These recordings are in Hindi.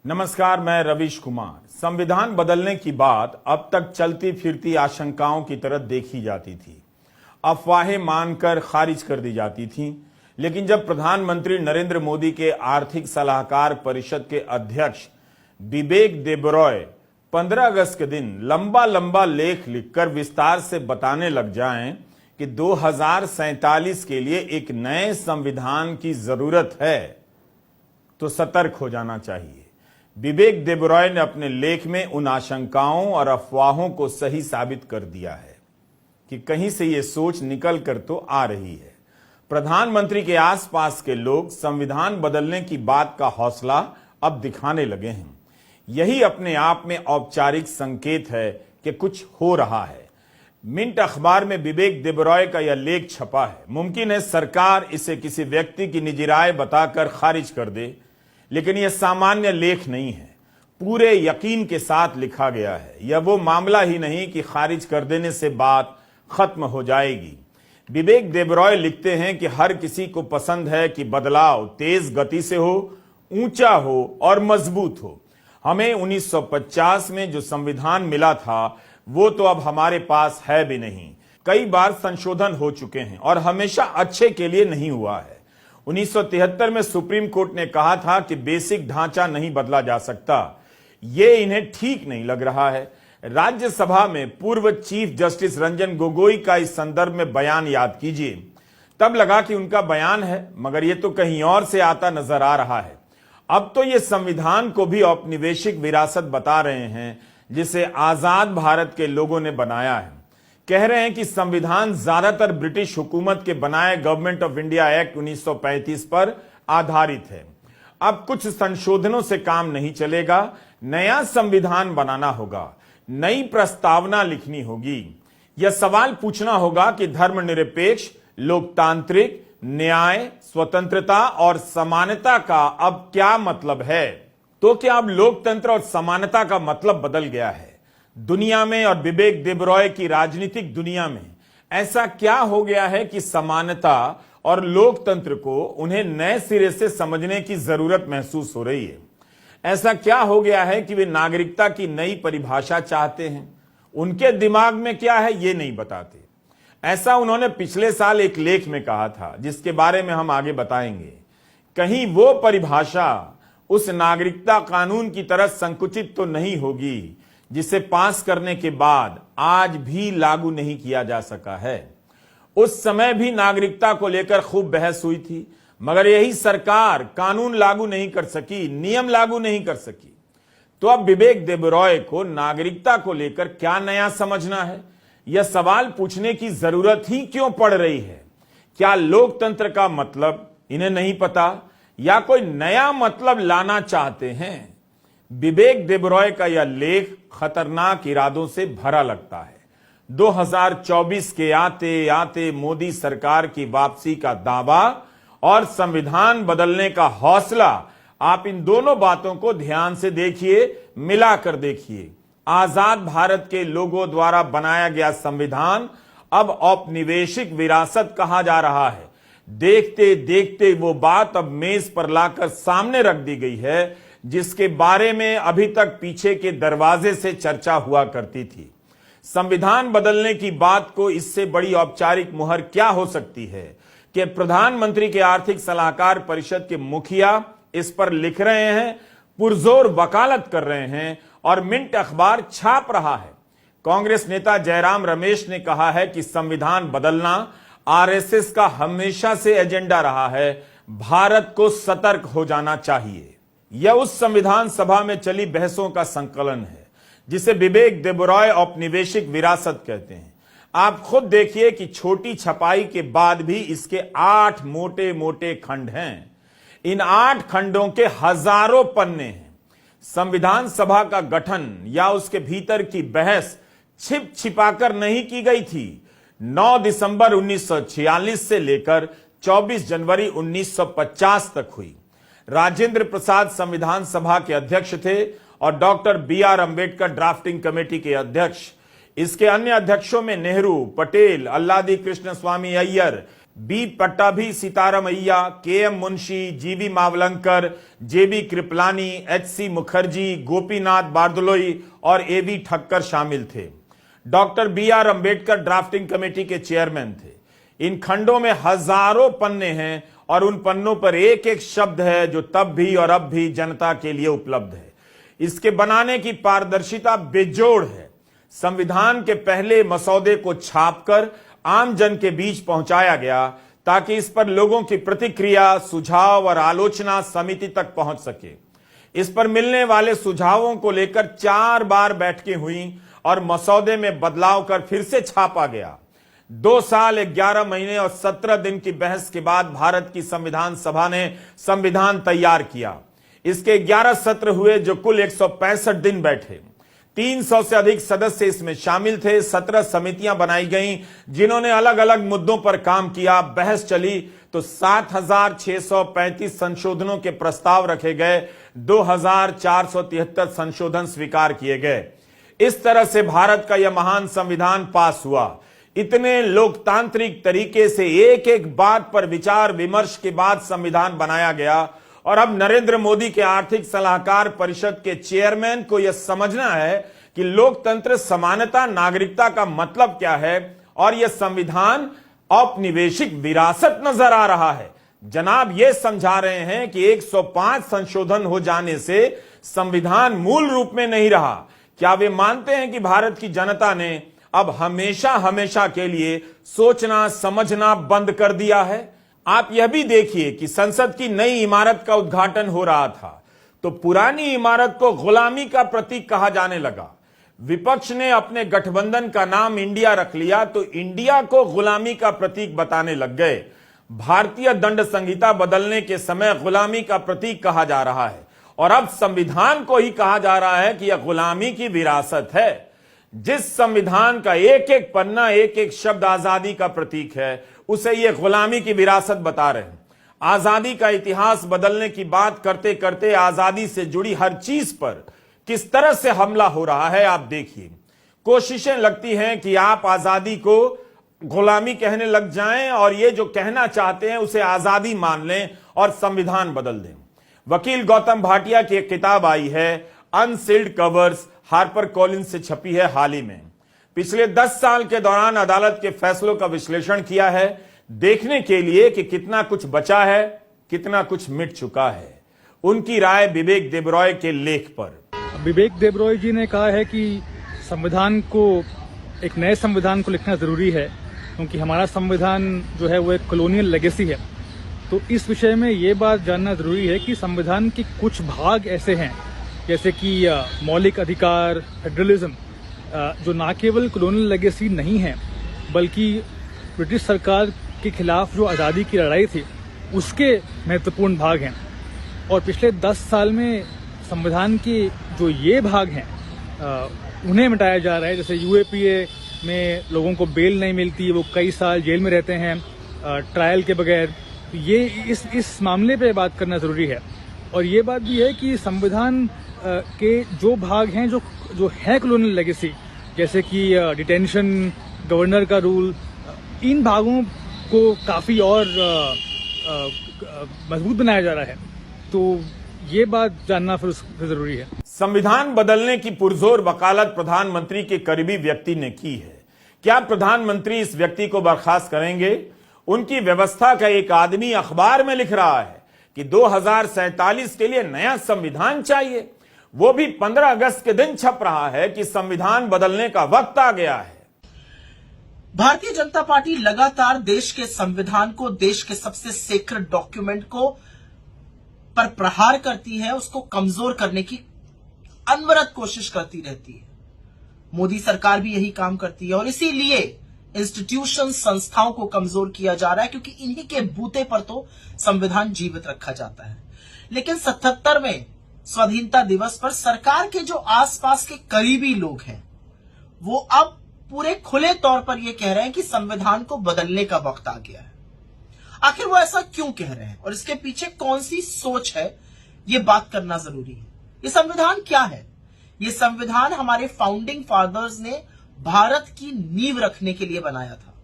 नमस्कार, मैं रवीश कुमार। संविधान बदलने की बात अब तक चलती फिरती आशंकाओं की तरह देखी जाती थी, अफवाहें मानकर खारिज कर दी जाती थीं। लेकिन जब प्रधानमंत्री नरेंद्र मोदी के आर्थिक सलाहकार परिषद के अध्यक्ष बिबेक देबरॉय 15 अगस्त के दिन लंबा लंबा लेख लिखकर विस्तार से बताने लग जाएं कि 2047 के लिए एक नए संविधान की जरूरत है, तो सतर्क हो जाना चाहिए। बिबेक देबरॉय ने अपने लेख में उन आशंकाओं और अफवाहों को सही साबित कर दिया है कि कहीं से ये सोच निकल कर तो आ रही है। प्रधानमंत्री के आसपास के लोग संविधान बदलने की बात का हौसला अब दिखाने लगे हैं। यही अपने आप में औपचारिक संकेत है कि कुछ हो रहा है। मिंट अखबार में बिबेक देबरॉय का यह लेख छपा है। मुमकिन है सरकार इसे किसी व्यक्ति की निजी राय बताकर खारिज कर दे, लेकिन यह सामान्य लेख नहीं है, पूरे यकीन के साथ लिखा गया है। यह वो मामला ही नहीं कि खारिज कर देने से बात खत्म हो जाएगी। बिबेक देबरॉय लिखते हैं कि हर किसी को पसंद है कि बदलाव तेज गति से हो, ऊंचा हो और मजबूत हो। हमें 1950 में जो संविधान मिला था वो तो अब हमारे पास है भी नहीं। कई बार संशोधन हो चुके हैं और हमेशा अच्छे के लिए नहीं हुआ है। 1973 में सुप्रीम कोर्ट ने कहा था कि बेसिक ढांचा नहीं बदला जा सकता। ये इन्हें ठीक नहीं लग रहा है। राज्यसभा में पूर्व चीफ जस्टिस रंजन गोगोई का इस संदर्भ में बयान याद कीजिए। तब लगा कि उनका बयान है, मगर यह तो कहीं और से आता नजर आ रहा है। अब तो ये संविधान को भी औपनिवेशिक विरासत बता रहे हैं, जिसे आजाद भारत के लोगों ने बनाया है। कह रहे हैं कि संविधान ज्यादातर ब्रिटिश हुकूमत के बनाए गवर्नमेंट ऑफ इंडिया एक्ट 1935 पर आधारित है। अब कुछ संशोधनों से काम नहीं चलेगा, नया संविधान बनाना होगा, नई प्रस्तावना लिखनी होगी। यह सवाल पूछना होगा कि धर्मनिरपेक्ष, लोकतांत्रिक, न्याय, स्वतंत्रता और समानता का अब क्या मतलब है। तो क्या अब लोकतंत्र और समानता का मतलब बदल गया है दुनिया में? और बिबेक देबरॉय की राजनीतिक दुनिया में ऐसा क्या हो गया है कि समानता और लोकतंत्र को उन्हें नए सिरे से समझने की जरूरत महसूस हो रही है? ऐसा क्या हो गया है कि वे नागरिकता की नई परिभाषा चाहते हैं? उनके दिमाग में क्या है ये नहीं बताते। ऐसा उन्होंने पिछले साल एक लेख में कहा था, जिसके बारे में हम आगे बताएंगे। कहीं वो परिभाषा उस नागरिकता कानून की तरह संकुचित तो नहीं होगी जिसे पास करने के बाद आज भी लागू नहीं किया जा सका है। उस समय भी नागरिकता को लेकर खूब बहस हुई थी, मगर यही सरकार कानून लागू नहीं कर सकी, नियम लागू नहीं कर सकी। तो अब बिबेक देबरॉय को नागरिकता को लेकर क्या नया समझना है, यह सवाल पूछने की जरूरत ही क्यों पड़ रही है? क्या लोकतंत्र का मतलब इन्हें नहीं पता या कोई नया मतलब लाना चाहते हैं? बिबेक देबरॉय का यह लेख खतरनाक इरादों से भरा लगता है। 2024 के आते आते मोदी सरकार की वापसी का दावा और संविधान बदलने का हौसला, आप इन दोनों बातों को ध्यान से देखिए, मिलाकर देखिए। आजाद भारत के लोगों द्वारा बनाया गया संविधान अब औपनिवेशिक विरासत कहा जा रहा है। देखते देखते वो बात अब मेज पर लाकर सामने रख दी गई है, जिसके बारे में अभी तक पीछे के दरवाजे से चर्चा हुआ करती थी। संविधान बदलने की बात को इससे बड़ी औपचारिक मुहर क्या हो सकती है कि प्रधानमंत्री के आर्थिक सलाहकार परिषद के मुखिया इस पर लिख रहे हैं, पुरजोर वकालत कर रहे हैं और मिंट अखबार छाप रहा है। कांग्रेस नेता जयराम रमेश ने कहा है कि संविधान बदलना आरएसएस का हमेशा से एजेंडा रहा है, भारत को सतर्क हो जाना चाहिए। यह उस संविधान सभा में चली बहसों का संकलन है जिसे बिबेक देबरॉय औपनिवेशिक विरासत कहते हैं। आप खुद देखिए कि छोटी छपाई के बाद भी इसके 8 मोटे मोटे खंड हैं। इन 8 खंडों के हजारों पन्ने हैं। संविधान सभा का गठन या उसके भीतर की बहस छिप छिपाकर नहीं की गई थी। 9 दिसंबर 1946 से लेकर 24 जनवरी 1950 तक हुई। राजेंद्र प्रसाद संविधान सभा के अध्यक्ष थे और doctor BR Ambedkar drafting committee के अध्यक्ष। इसके अन्य अध्यक्षों में Nehru, Patel, Alladi Krishnaswami Ayyar, B Pattabhi Sitaramayya, K M. Munshi, G B. Mavalankar, J B. Kripalani, H C. Mukherjee, Gopinath Bardoloi और ए.बी. ठक्कर शामिल थे। Doctor B R. Ambedkar drafting committee के चेयरमैन थे। इन खंडों में हजारों पन्ने हैं और उन पन्नों पर एक एक शब्द है जो तब भी और अब भी जनता के लिए उपलब्ध है। इसके बनाने की पारदर्शिता बेजोड़ है। संविधान के पहले मसौदे को छापकर आम जन के बीच पहुंचाया गया ताकि इस पर लोगों की प्रतिक्रिया, सुझाव और आलोचना समिति तक पहुंच सके। इस पर मिलने वाले सुझावों को लेकर 4 बार बैठकें हुई और मसौदे में बदलाव कर फिर से छापा गया। 2 साल 11 महीने और 17 दिन की बहस के बाद भारत की संविधान सभा ने संविधान तैयार किया। इसके 11 सत्र हुए जो कुल 165 दिन बैठे। 300 से अधिक सदस्य इसमें शामिल थे। 17 समितियां बनाई गईं जिन्होंने अलग अलग मुद्दों पर काम किया। बहस चली तो 7,635 संशोधनों के प्रस्ताव रखे गए। 2,473 संशोधन स्वीकार किए गए। इस तरह से भारत का यह महान संविधान पास हुआ। इतने लोकतांत्रिक तरीके से एक एक बात पर विचार विमर्श के बाद संविधान बनाया गया। और अब नरेंद्र मोदी के आर्थिक सलाहकार परिषद के चेयरमैन को यह समझना है कि लोकतंत्र, समानता, नागरिकता का मतलब क्या है और यह संविधान औपनिवेशिक विरासत नजर आ रहा है। जनाब ये समझा रहे हैं कि 105 संशोधन हो जाने से संविधान मूल रूप में नहीं रहा। क्या वे मानते हैं कि भारत की जनता ने अब हमेशा हमेशा के लिए सोचना समझना बंद कर दिया है? आप यह भी देखिए कि संसद की नई इमारत का उद्घाटन हो रहा था तो पुरानी इमारत को गुलामी का प्रतीक कहा जाने लगा। विपक्ष ने अपने गठबंधन का नाम इंडिया रख लिया तो इंडिया को गुलामी का प्रतीक बताने लग गए। भारतीय दंड संहिता बदलने के समय गुलामी का प्रतीक कहा जा रहा है और अब संविधान को ही कहा जा रहा है कि यह गुलामी की विरासत है। जिस संविधान का एक एक पन्ना, एक एक शब्द आजादी का प्रतीक है, उसे ये गुलामी की विरासत बता रहे हैं। आजादी का इतिहास बदलने की बात करते करते आजादी से जुड़ी हर चीज पर किस तरह से हमला हो रहा है आप देखिए। कोशिशें लगती हैं कि आप आजादी को गुलामी कहने लग जाएं और ये जो कहना चाहते हैं उसे आजादी मान लें और संविधान बदल दें। वकील गौतम भाटिया की एक किताब आई है, अनसील्ड कवर्स, हार्पर कॉलिंस से छपी है हाल ही में। पिछले 10 साल के दौरान अदालत के फैसलों का विश्लेषण किया है देखने के लिए कि कितना कुछ बचा है, कितना कुछ मिट चुका है। उनकी राय विवेक देबरॉय के लेख पर। विवेक देबरॉय जी ने कहा है कि संविधान को, एक नए संविधान को लिखना जरूरी है क्योंकि हमारा संविधान जो है वो एक कॉलोनियल लेगेसी है। तो इस विषय में ये बात जानना जरूरी है कि संविधान के कुछ भाग ऐसे हैं जैसे कि मौलिक अधिकार, फेडरलिज्म, जो ना केवल कॉलोनियल लेगेसी नहीं है बल्कि ब्रिटिश सरकार के खिलाफ जो आज़ादी की लड़ाई थी उसके महत्वपूर्ण भाग हैं। और पिछले 10 साल में संविधान के जो ये भाग हैं उन्हें मिटाया जा रहा है। जैसे यूएपीए में लोगों को बेल नहीं मिलती, वो कई साल जेल में रहते हैं ट्रायल के बगैर। ये इस मामले पे बात करना ज़रूरी है। और ये बात भी है कि संविधान के जो भाग हैं जो है कॉलोनियल लेगेसी, जैसे कि डिटेंशन, गवर्नर का रूल, इन भागों को काफ़ी और मजबूत बनाया जा रहा है। तो ये बात जानना फिर जरूरी है। संविधान बदलने की पुरजोर वकालत प्रधानमंत्री के करीबी व्यक्ति ने की है। क्या प्रधानमंत्री इस व्यक्ति को बर्खास्त करेंगे? उनकी व्यवस्था का एक आदमी अखबार में लिख रहा है कि 2047 के लिए नया संविधान चाहिए। वो भी 15 अगस्त के दिन छप रहा है कि संविधान बदलने का वक्त आ गया है। भारतीय जनता पार्टी लगातार देश के संविधान को, देश के सबसे सेक्रेड डॉक्यूमेंट को पर प्रहार करती है, उसको कमजोर करने की अनवरत कोशिश करती रहती है। मोदी सरकार भी यही काम करती है और इसीलिए इंस्टीट्यूशन, संस्थाओं को कमजोर किया जा रहा है क्योंकि इन्हीं के बूते पर तो संविधान जीवित रखा जाता है। लेकिन 77वें स्वाधीनता दिवस पर सरकार के जो आसपास के करीबी लोग हैं वो अब पूरे खुले तौर पर यह कह रहे हैं कि संविधान को बदलने का वक्त आ गया है। आखिर वो ऐसा क्यों कह रहे हैं और इसके पीछे कौन सी सोच है, ये बात करना जरूरी है। ये संविधान क्या है? ये संविधान हमारे फाउंडिंग फादर्स ने भारत की नींव रखने के लिए बनाया था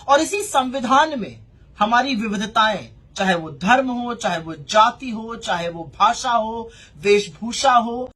और इसी संविधान में हमारी विविधताएं, चाहे वो धर्म हो, चाहे वो जाति हो, चाहे वो भाषा हो, वेशभूषा हो,